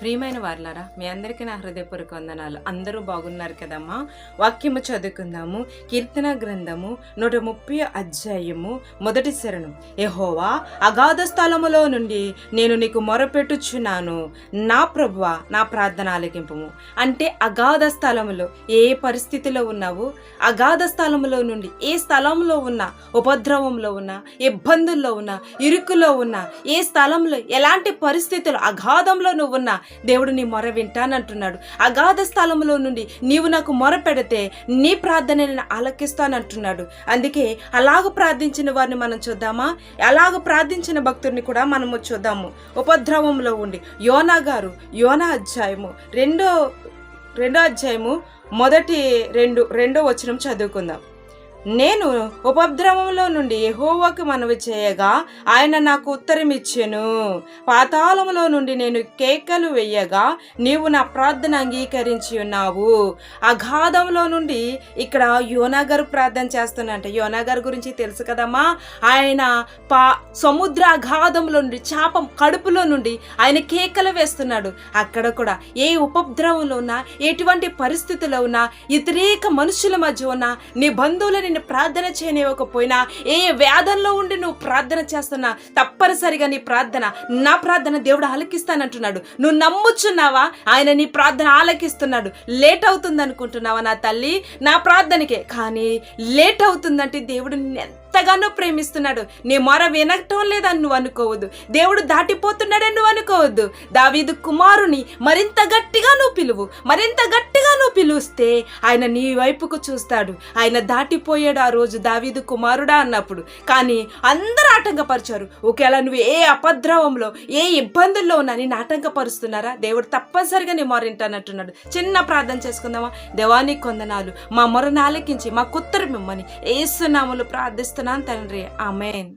ప్రియమైన వారలారా, మీ అందరికీ నా హృదయపూర్వక వందనాలు. అందరూ బాగున్నారు కదమ్మా. వాక్యము చదువుకుందాము. కీర్తన గ్రంథము 130 అధ్యాయము 1 శరణం. యెహోవా, అగాధ స్థలములో నుండి నేను నీకు మొరపెట్టుచున్నాను, నా ప్రభువా నా ప్రార్థన ఆలకింపుము. అంటే అగాధ స్థలములో ఏ పరిస్థితిలో ఉన్నావు, అగాధ స్థలములో నుండి ఏ స్థలంలో ఉన్నా, ఉపద్రవంలో ఉన్నా, ఇబ్బందుల్లో ఉన్నా, ఇరుకులో ఉన్నా, ఏ స్థలంలో ఎలాంటి పరిస్థితులు అగాధంలో నువ్వు ఉన్నా దేవుడు నీ మొర వింటానంటున్నాడు. అగాధ స్థలంలో నుండి నీవు నాకు మొర పెడితే నీ ప్రార్థన నేను ఆలకిస్తానంటున్నాడు. అందుకే అలాగ ప్రార్థించిన వారిని మనం చూద్దామా? అలాగ ప్రార్థించిన భక్తుడిని కూడా మనము చూద్దాము. ఉపద్రవంలో ఉండి యోనా అధ్యాయము రెండో అధ్యాయము రెండో వచనం చదువుకుందాం. నేను ఉపద్రవంలో నుండి యెహోవాకు మనవి చేయగా ఆయన నాకు ఉత్తరం ఇచ్చెను. పాతాళములో నుండి నేను కేకలు వేయగా నీవు నా ప్రార్థన అంగీకరించి ఉన్నావు. అగాధంలో నుండి ఇక్కడ యోనా గారు ప్రార్థన చేస్తున్నంట. యోనా గారి గురించి తెలుసు కదమ్మా. ఆయన సముద్ర అగాధంలో నుండి, చాప కడుపులో నుండి ఆయన కేకలు వేస్తున్నాడు. అక్కడ కూడా ఏ ఉపద్రవంలో ఉన్నా, ఎటువంటి పరిస్థితుల్లో ఉన్నా, వ్యతిరేక మనుషుల మధ్య ఉన్నా, నీ బంధువులని ప్రార్థన చేయనివ్వకపోయినా, ఏ వ్యాధంలో ఉండి నువ్వు ప్రార్థన చేస్తున్నా, తప్పనిసరిగా నీ ప్రార్థన, నా ప్రార్థన దేవుడు ఆలకిస్తానంటున్నాడు. నువ్వు నమ్ముచున్నావా? ఆయన నీ ప్రార్థన ఆలకిస్తున్నాడు. లేట్ అవుతుంది అనుకుంటున్నావా నా తల్లి? నా ప్రార్థనకే కానీ లేట్ అవుతుందంటే దేవుడు ఎంతగానో ప్రేమిస్తున్నాడు. నీ మొర వినటం లేదని నువ్వు అనుకోవద్దు. దేవుడు దాటిపోతున్నాడని నువ్వు అనుకోవద్దు. దావీదు కుమారుని మరింత గట్టిగా నువ్వు పిలువు. మరింత గట్టిగా నువ్వు పిలుస్తే ఆయన నీ వైపుకు చూస్తాడు. ఆయన దాటిపోయాడు ఆ రోజు దావీదు కుమారుడా అన్నప్పుడు. కానీ అందరూ ఆటంకపరిచారు. ఒకవేళ నువ్వు ఏ అపద్రవంలో, ఏ ఇబ్బందుల్లో ఉన్నా నేను ఆటంకపరుస్తున్నారా? దేవుడు తప్పనిసరిగా నీ మొర వింటానంటున్నాడు. చిన్న ప్రార్థన చేసుకుందామా? దేవానికి వందనాలు, మా మొరను ఆలకించి మా కుత్తరు మిమ్మని యేసు నామములో ప్రార్థిస్తున్నాను తండ్రి. ఆమేన్.